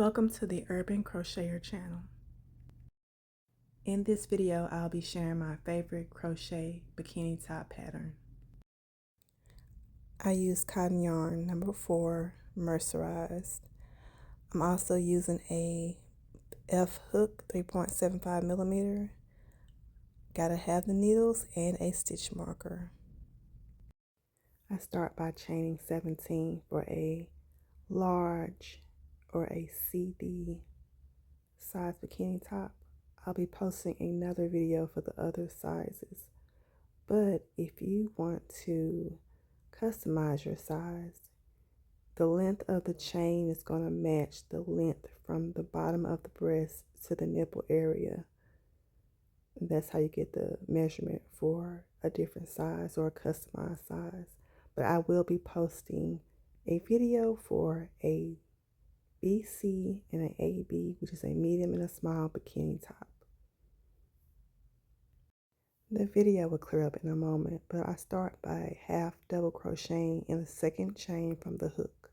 Welcome to the Urban Crocheter channel. In this video, I'll be sharing my favorite crochet bikini top pattern. I use cotton yarn number 4 mercerized. I'm also using a F hook 3.75 millimeter. Gotta have the needles and a stitch marker. I start by chaining 17 for a large or a CD size bikini top. I'll be posting another video for the other sizes, but if you want to customize your size, the length of the chain is going to match the length from the bottom of the breast to the nipple area. That's how you get the measurement for a different size or a customized size. But I will be posting a video for a BC and an AB, which is a medium and a small bikini top. The video will clear up in a moment, but I start by half double crocheting in the second chain from the hook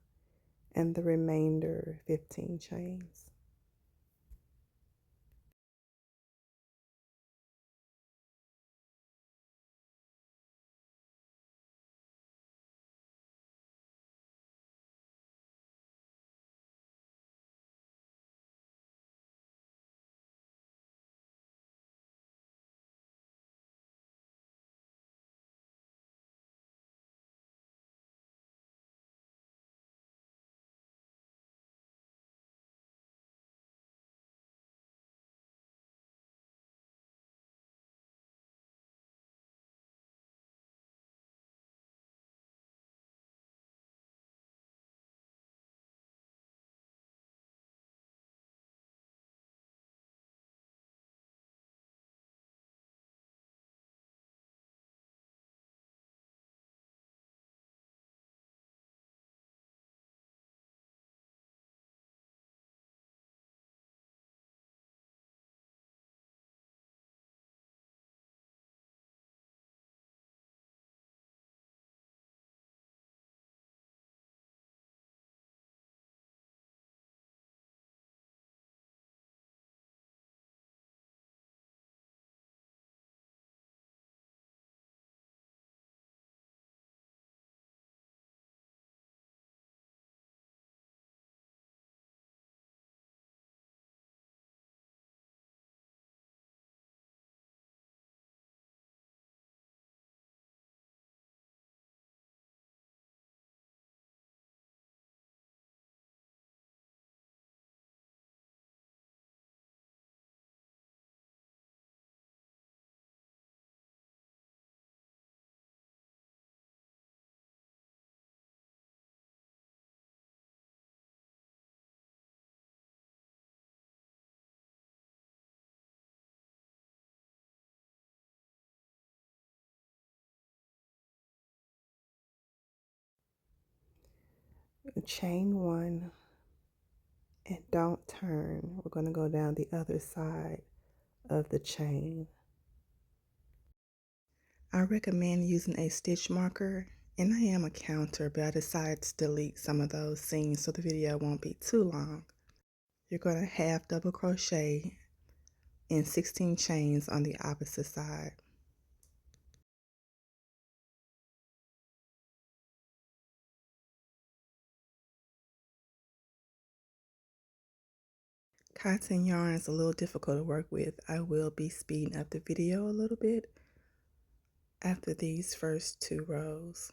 and the remainder 15 chains. Chain 1 and don't turn. We're going to go down the other side of the chain. I recommend using a stitch marker, and I am a counter, but I decided to delete some of those scenes so the video won't be too long. You're going to half double crochet in 16 chains on the opposite side. Cotton yarn is a little difficult to work with. I will be speeding up the video a little bit after these first 2 rows.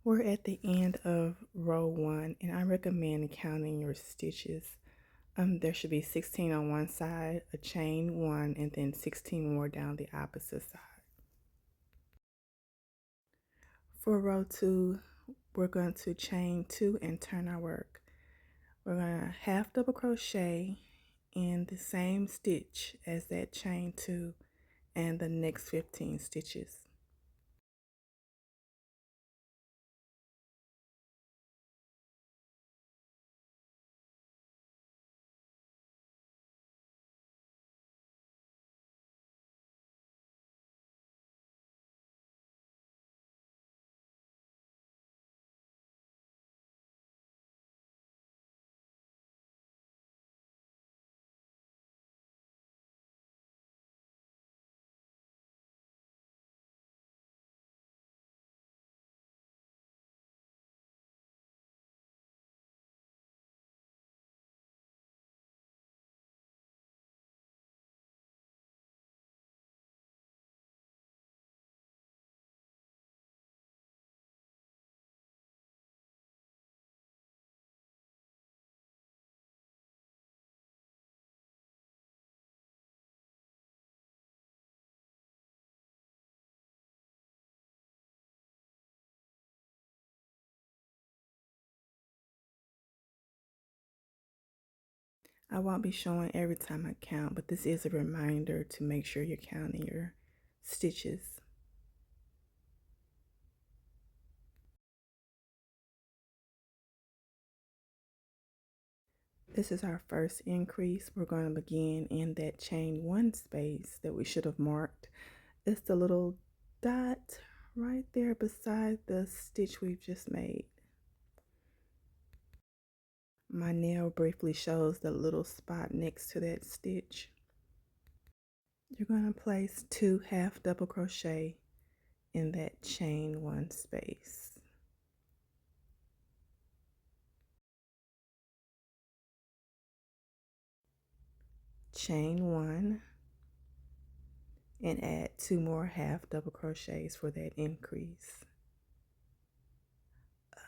We're at the end of row 1, and I recommend counting your stitches. There should be 16 on one side, a chain 1, and then 16 more down the opposite side. For row 2, we're going to chain 2 and turn our work. We're going to half double crochet in the same stitch as that chain 2 and the next 15 stitches. I won't be showing every time I count, but this is a reminder to make sure you're counting your stitches. This is our first increase. We're going to begin in that chain 1 space that we should have marked. It's the little dot right there beside the stitch we've just made. My nail briefly shows the little spot next to that stitch. You're going to place 2 half double crochet in that chain 1 space. Chain 1 and add 2 more half double crochets for that increase.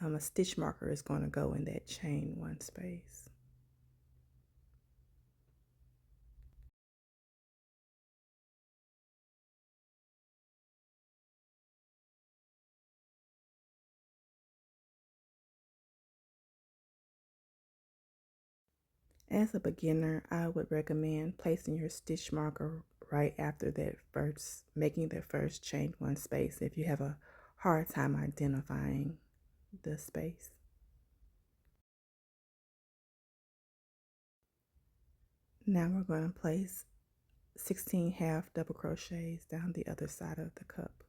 A stitch marker is going to go in that chain 1 space. As a beginner, I would recommend placing your stitch marker right after making that first chain 1 space if you have a hard time identifying the space. Now we're going to place 16 half double crochets down the other side of the cup.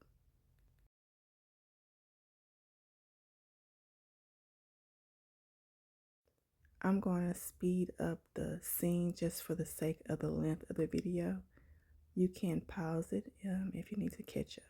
I'm going to speed up the scene just for the sake of the length of the video. You can pause it if you need to catch up.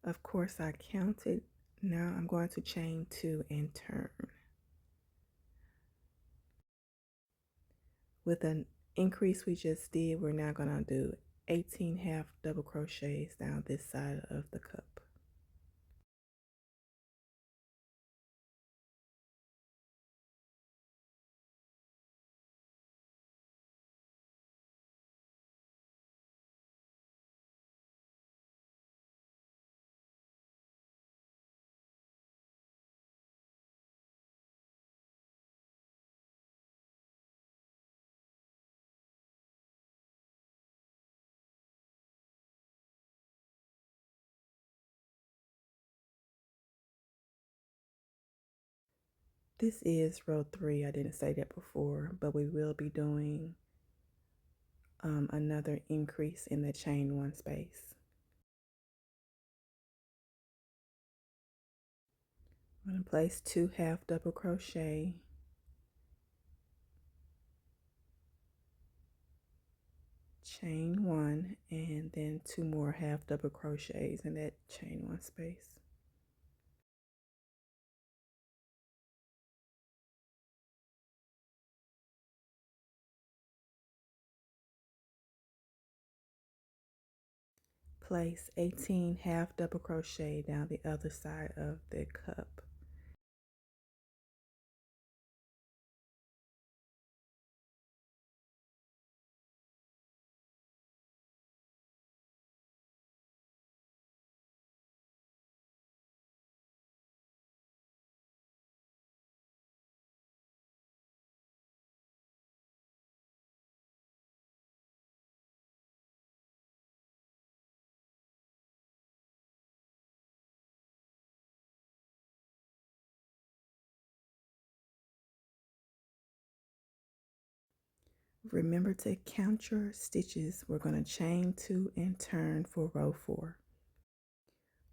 Of course, I counted. Now I'm going to chain 2 and turn. With an increase we just did, we're now going to do 18 half double crochets down this side of the cup. This is row 3. I didn't say that before, but we will be doing another increase in the chain 1 space. I'm going to place 2 half double crochet, chain 1, and then 2 more half double crochets in that chain 1 space. Place 18 half double crochet down the other side of the cup. Remember to count your stitches. We're going to chain 2 and turn for row 4.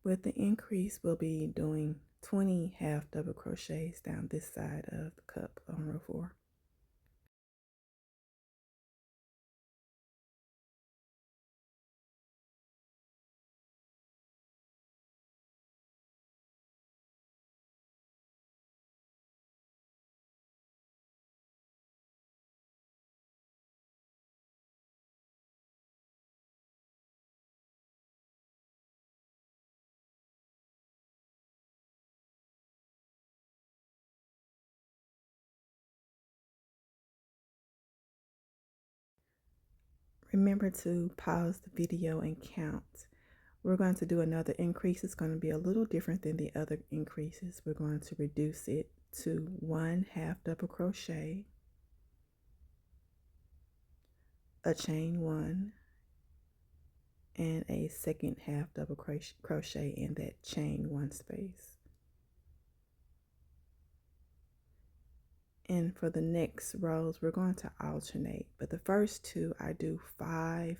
With the increase, we'll be doing 20 half double crochets down this side of the cup on row 4. Remember to pause the video and count. We're going to do another increase. It's going to be a little different than the other increases. We're going to reduce it to 1 half double crochet, a chain 1, and a second half double crochet in that chain 1 space. And for the next rows, we're going to alternate. But the first 2, I do 5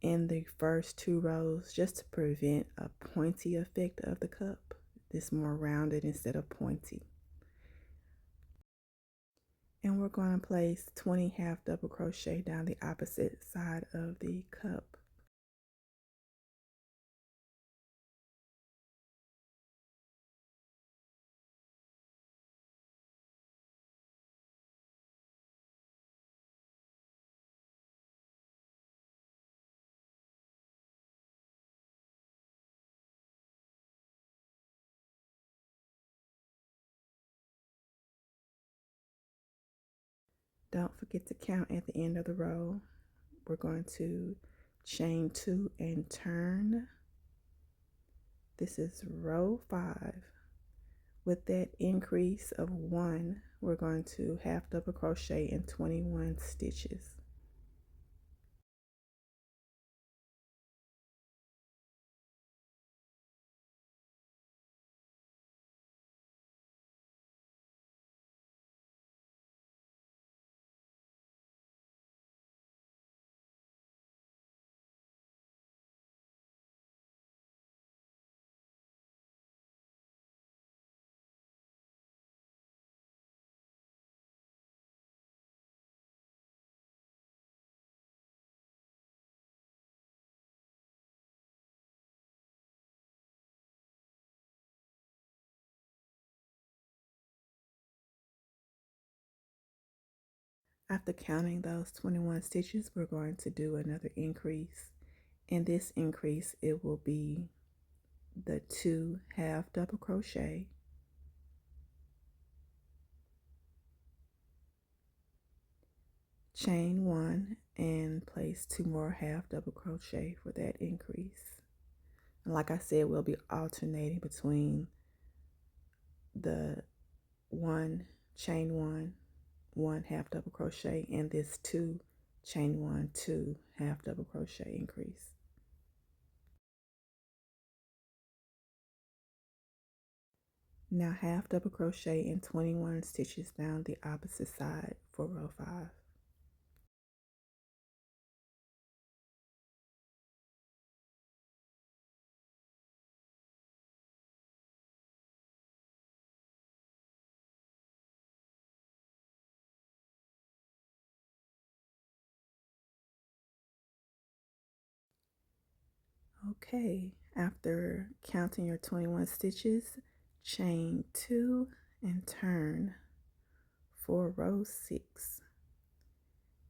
in the first 2 rows just to prevent a pointy effect of the cup. This more rounded instead of pointy. And we're going to place 20 half double crochet down the opposite side of the cup. Don't forget to count at the end of the row. We're going to chain 2 and turn. This is row 5. With that increase of 1, we're going to half double crochet in 21 stitches. After counting those 21 stitches, we're going to do another increase. In this increase, it will be the 2 half double crochet, chain 1, and place 2 more half double crochet for that increase. And like I said, we'll be alternating between the 1 chain 1, 1 half double crochet, and this 2 chain 1, 2 half double crochet increase. Now half double crochet in 21 stitches down the opposite side for row 5. Okay, after counting your 21 stitches, chain 2 and turn for row 6.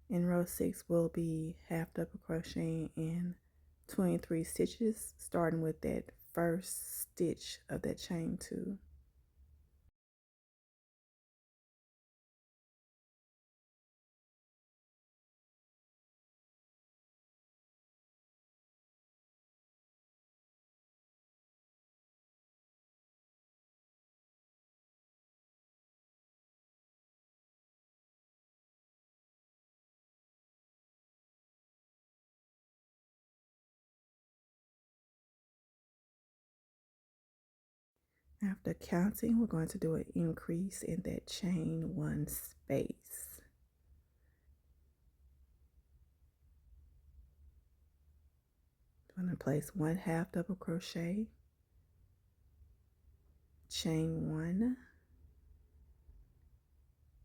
In row 6, we'll be half double crocheting in 23 stitches, starting with that first stitch of that chain 2. After counting, we're going to do an increase in that chain 1 space. I'm going to place 1 half double crochet, chain 1,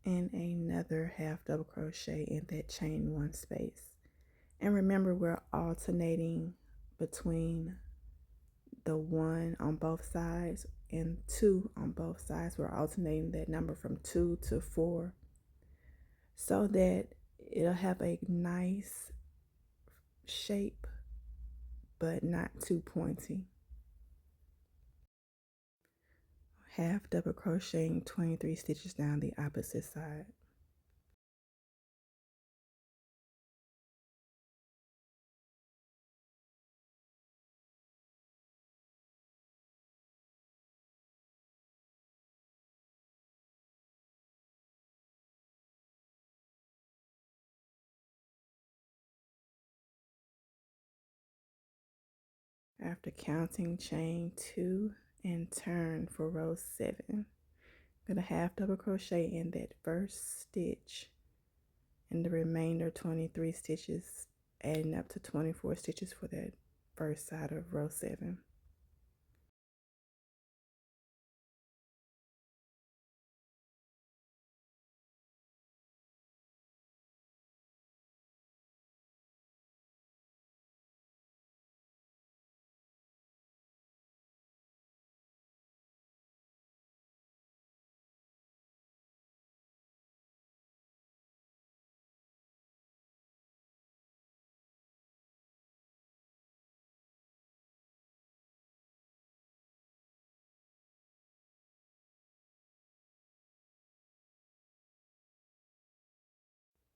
and another half double crochet in that chain 1 space. And remember, we're alternating between the 1 on both sides and 2 on both sides. We're alternating that number from 2 to 4 so that it'll have a nice shape but not too pointy. Half double crocheting 23 stitches down the opposite side. After counting, chain 2 and turn for row 7. I'm going to half double crochet in that first stitch and the remainder 23 stitches, adding up to 24 stitches for that first side of row 7.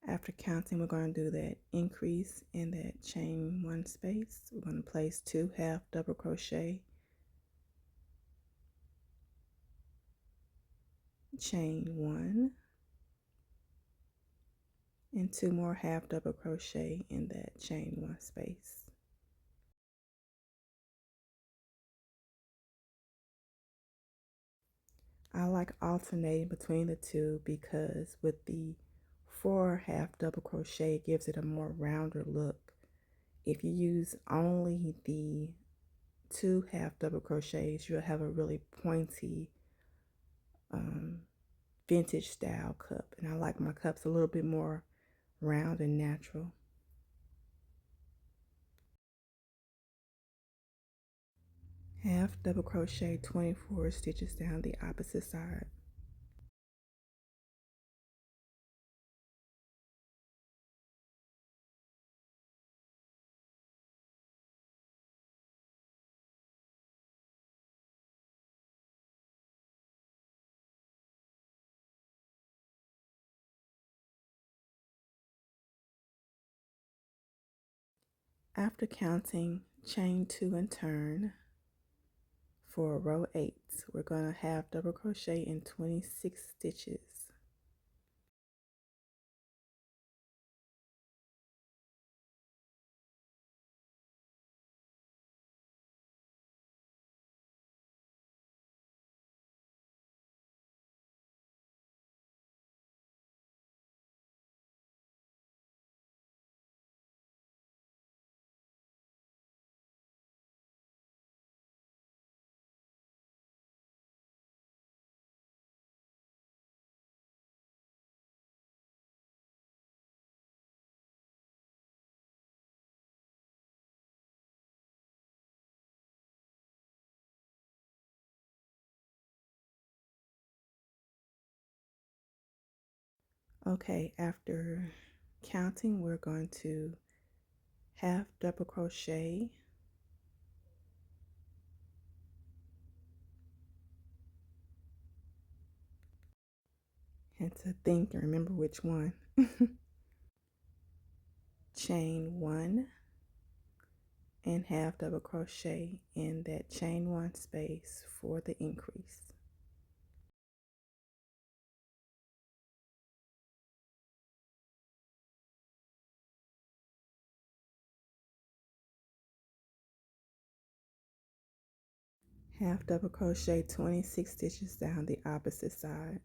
After counting, we're going to do that increase in that chain 1 space. We're going to place 2 half double crochet, chain 1, and 2 more half double crochet in that chain 1 space. I like alternating between the two because with the 4 half double crochet, it gives it a more rounder look. If you use only the 2 half double crochets, you'll have a really pointy vintage style cup, and I like my cups a little bit more round and natural. Half double crochet 24 stitches down the opposite side. After counting, chain 2 and turn for row 8. We're going to half double crochet in 26 stitches. Okay, after counting, we're going to half double crochet and to think and remember which one. Chain one and half double crochet in that chain one space for the increase. Half double crochet 26 stitches down the opposite side.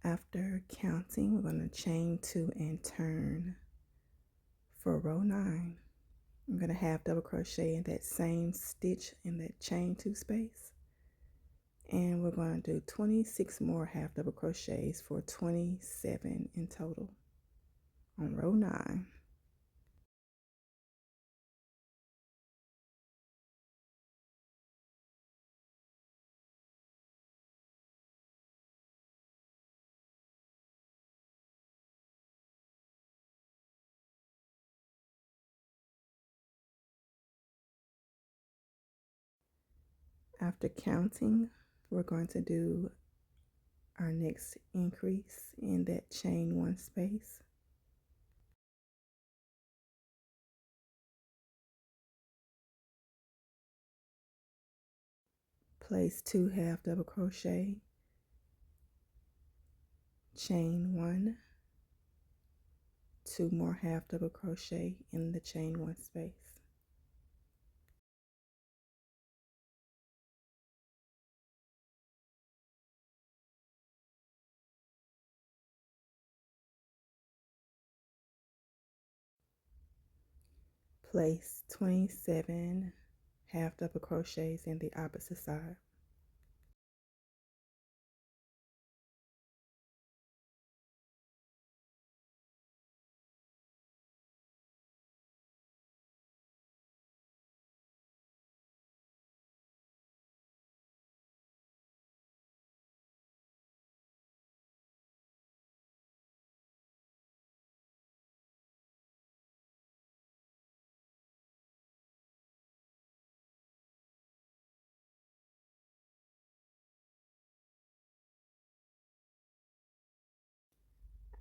After counting, we're going to chain two and turn for row 9. I'm going to half double crochet in that same stitch in that chain two space, and we're going to do 26 more half double crochets for 27 in total on row 9. After counting, we're going to do our next increase in that chain one space. Place 2 half double crochet, chain 1, 2 more half double crochet in the chain one space. Place 27 half double crochets in the opposite side.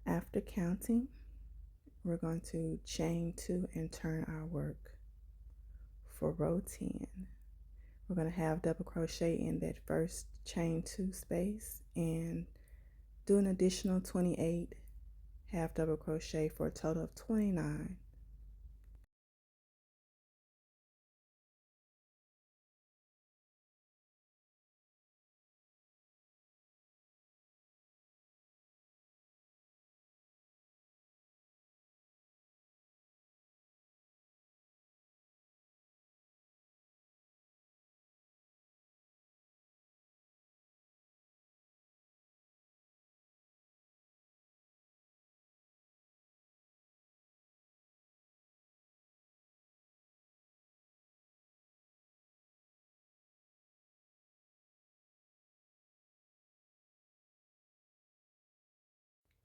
After counting, we're going to chain 2 and turn our work for row 10. We're going to have double crochet in that first chain 2 space and do an additional 28 half double crochet for a total of 29.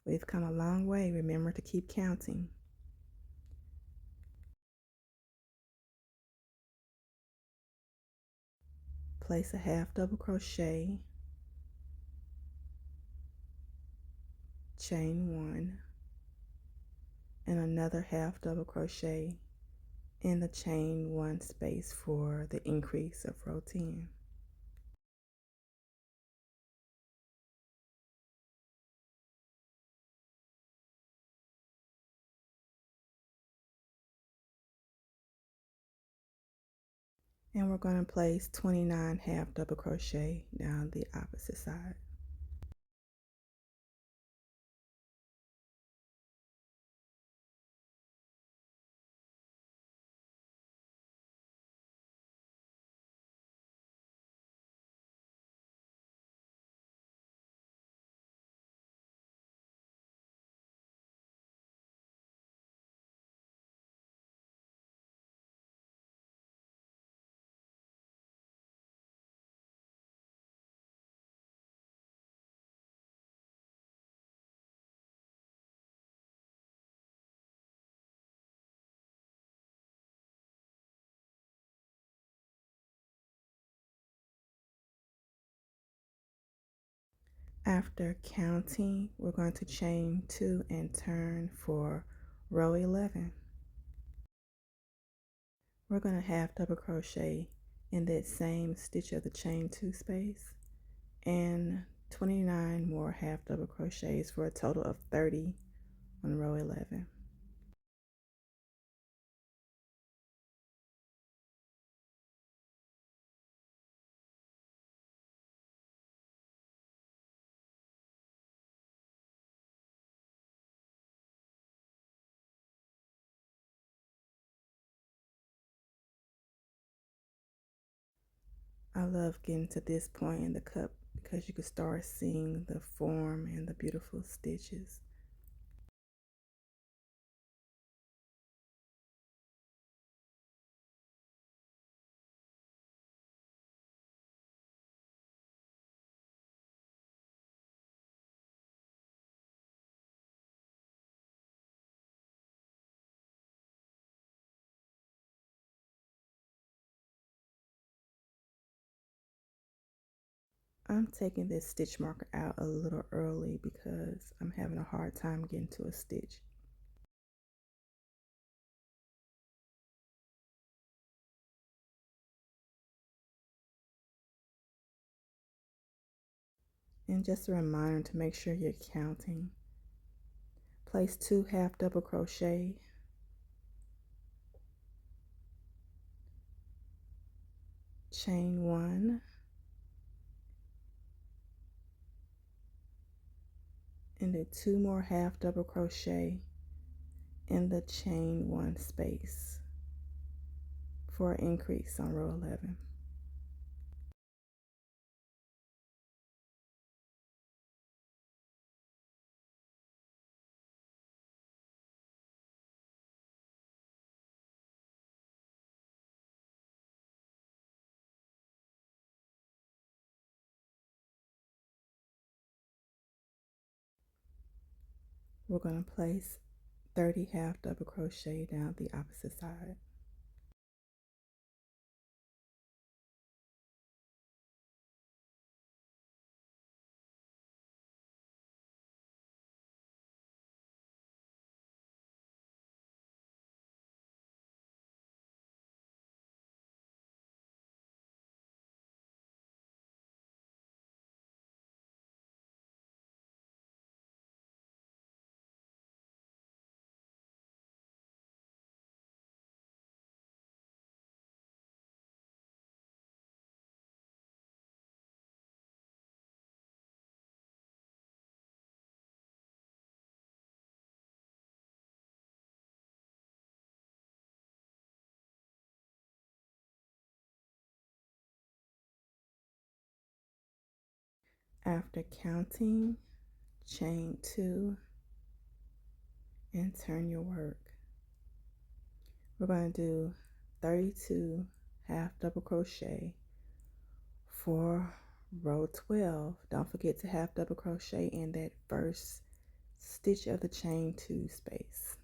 We've come a long way. Remember to keep counting. Place a half double crochet, chain 1, and another half double crochet in the chain 1 space for the increase of row 10. And we're going to place 29 half double crochet down the opposite side. After counting, we're going to chain 2 and turn for row 11. We're going to half double crochet in that same stitch of the chain 2 space and 29 more half double crochets for a total of 30 on row 11. I love getting to this point in the cup because you can start seeing the form and the beautiful stitches. I'm taking this stitch marker out a little early because I'm having a hard time getting to a stitch. And just a reminder to make sure you're counting. Place 2 half double crochet, chain 1, and do 2 more half double crochet in the chain 1 space for an increase on row 11. We're going to place 30 half double crochet down the opposite side. After counting, chain 2 and turn your work. We're going to do 32 half double crochet for row 12. Don't forget to half double crochet in that first stitch of the chain 2 space.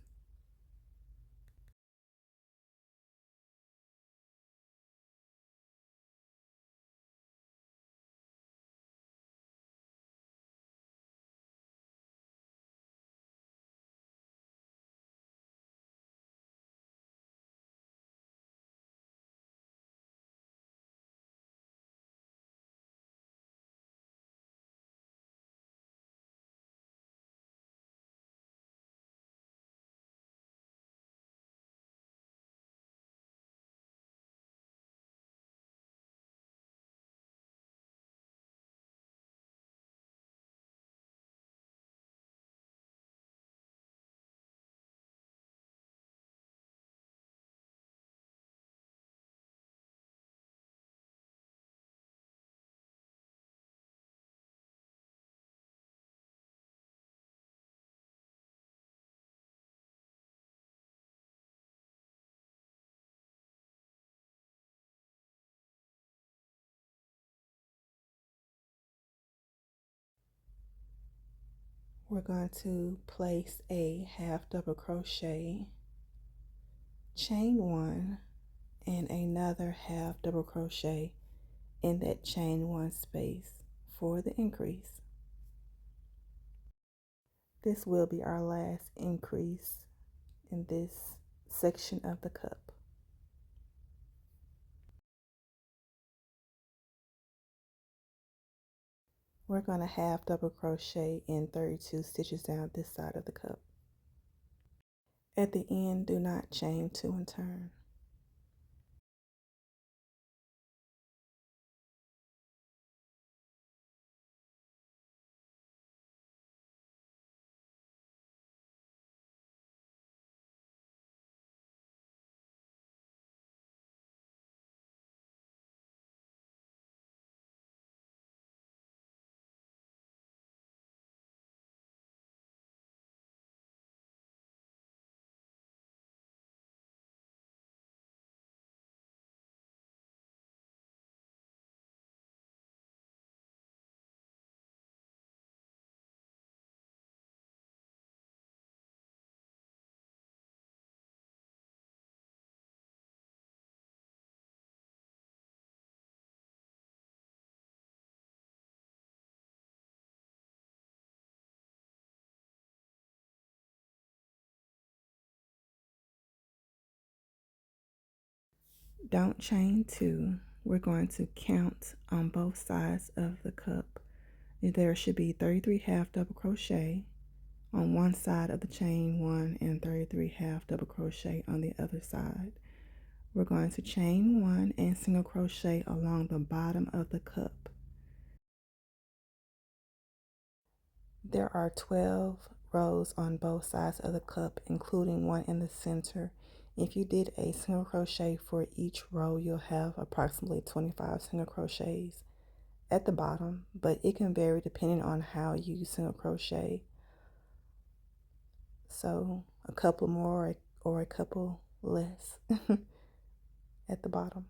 We're going to place a half double crochet, chain 1, and another half double crochet in that chain 1 space for the increase. This will be our last increase in this section of the cup. We're going to half double crochet in 32 stitches down this side of the cup. At the end, do not chain 2 and turn. Don't chain 2. We're going to count on both sides of the cup. There should be 33 half double crochet on one side of the chain 1 and 33 half double crochet on the other side. We're going to chain 1 and single crochet along the bottom of the cup. There are 12 rows on both sides of the cup, including one in the center. If you did a single crochet for each row, you'll have approximately 25 single crochets at the bottom, but it can vary depending on how you single crochet. So a couple more or a couple less at the bottom.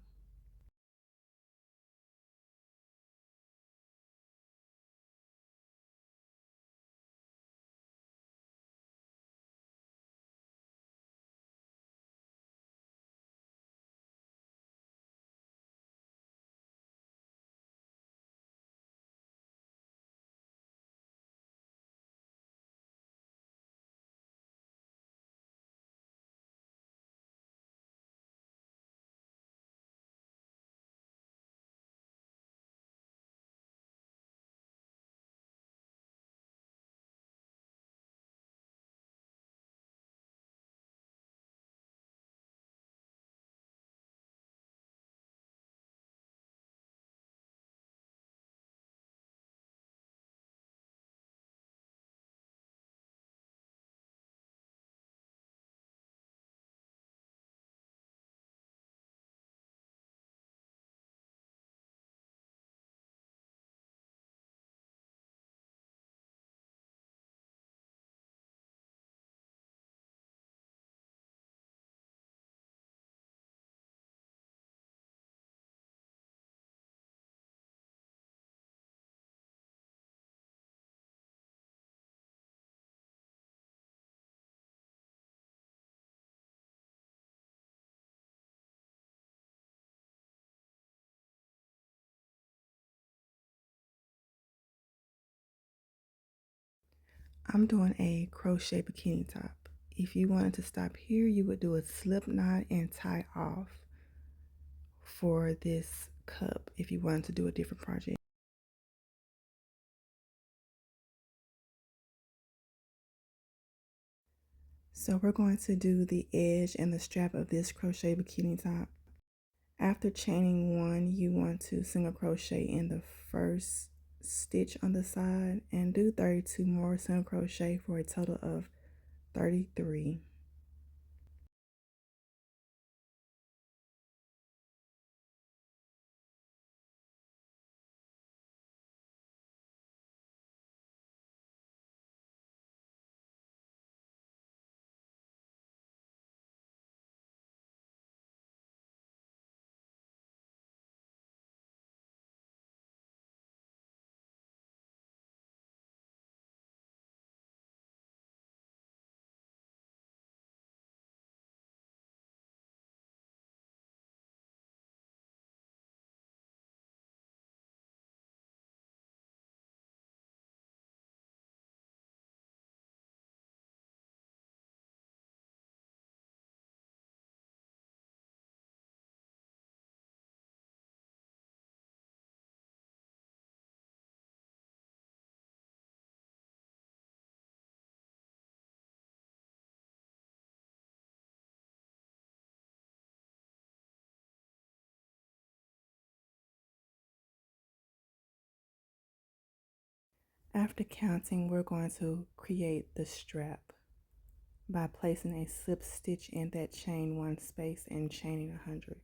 I'm doing a crochet bikini top. If you wanted to stop here, you would do a slip knot and tie off for this cup if you wanted to do a different project. So we're going to do the edge and the strap of this crochet bikini top. After chaining one, you want to single crochet in the first stitch on the side and do 32 more single crochet for a total of 33. After counting, we're going to create the strap by placing a slip stitch in that chain one space and chaining 100.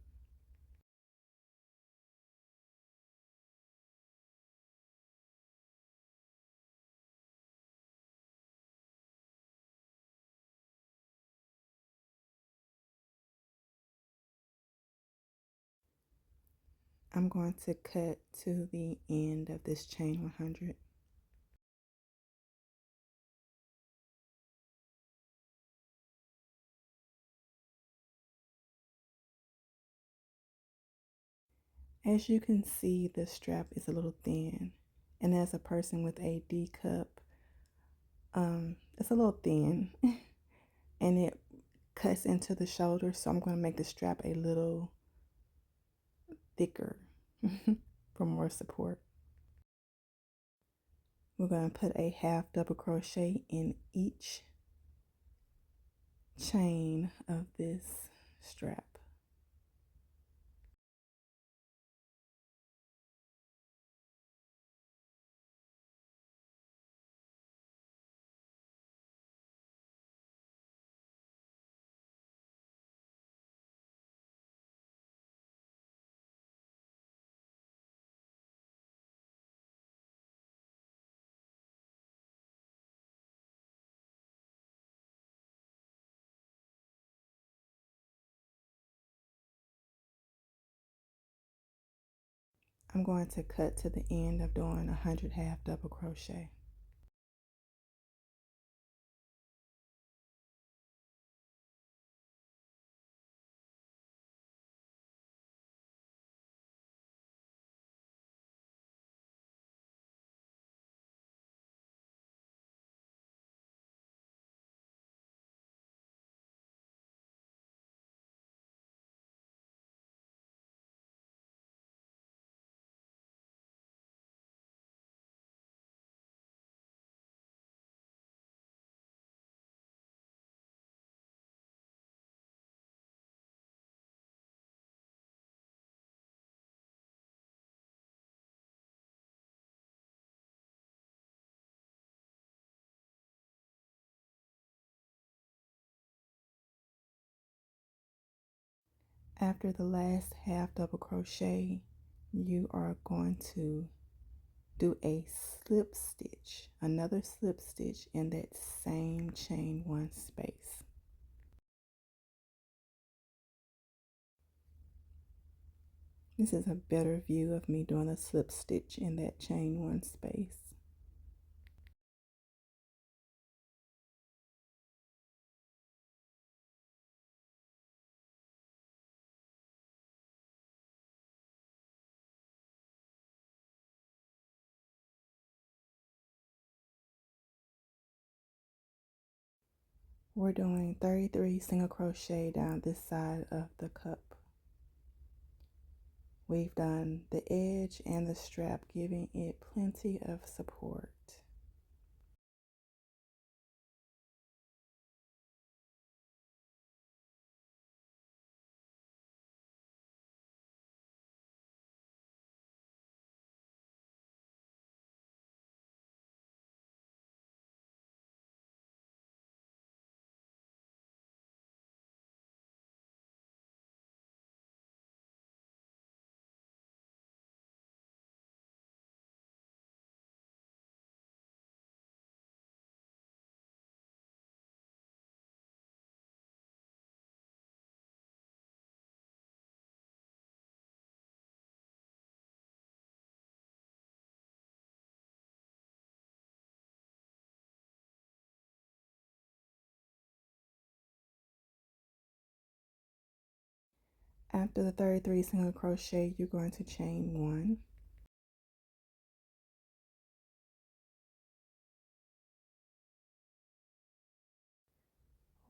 I'm going to cut to the end of this chain 100. As you can see, the strap is a little thin, and as a person with a D cup, it's a little thin and it cuts into the shoulder, so I'm going to make the strap a little thicker for more support. We're going to put a half double crochet in each chain of this strap. I'm going to cut to the end of doing 100 half double crochet. After the last half double crochet, you are going to do a slip stitch, another slip stitch in that same chain one space. This is a better view of me doing a slip stitch in that chain one space. We're doing 33 single crochet down this side of the cup. We've done the edge and the strap, giving it plenty of support. After the 33 single crochet, you're going to chain 1.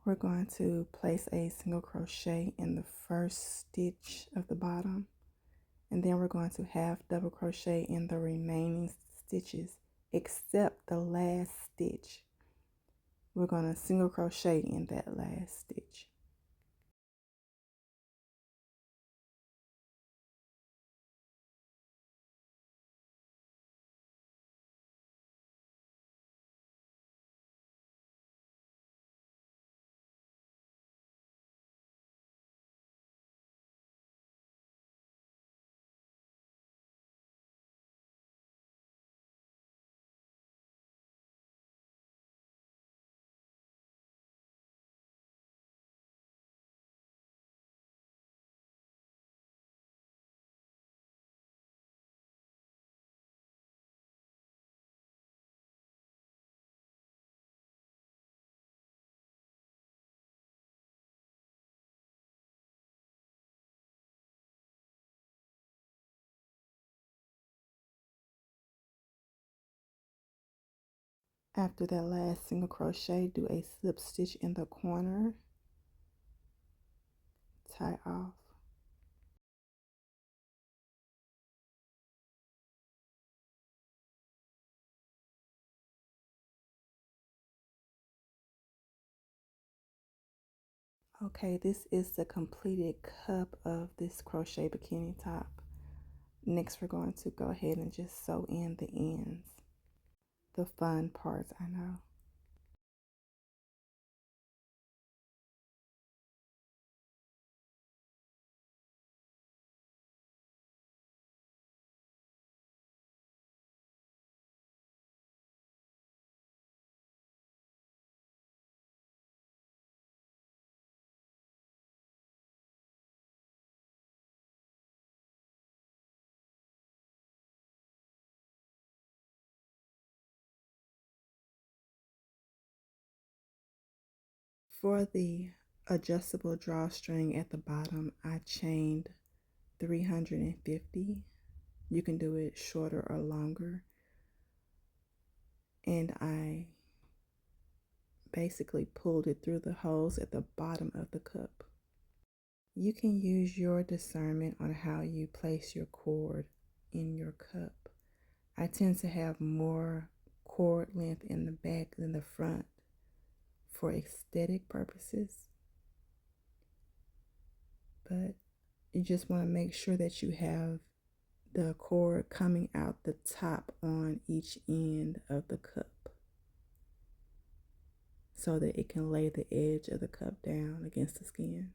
We're going to place a single crochet in the first stitch of the bottom, and then we're going to half double crochet in the remaining stitches except the last stitch. We're going to single crochet in that last stitch. After that last single crochet, do a slip stitch in the corner, tie off. Okay, this is the completed cup of this crochet bikini top. Next, we're going to go ahead and just sew in the ends. The fun parts, I know. For the adjustable drawstring at the bottom, I chained 350. You can do it shorter or longer. And I basically pulled it through the holes at the bottom of the cup. You can use your discernment on how you place your cord in your cup. I tend to have more cord length in the back than the front for aesthetic purposes, but you just want to make sure that you have the cord coming out the top on each end of the cup so that it can lay the edge of the cup down against the skin.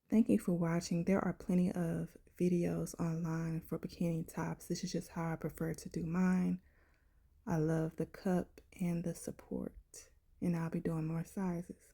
Thank you for watching. There are plenty of videos online for bikini tops. This is just how I prefer to do mine. I love the cup and the support, and I'll be doing more sizes.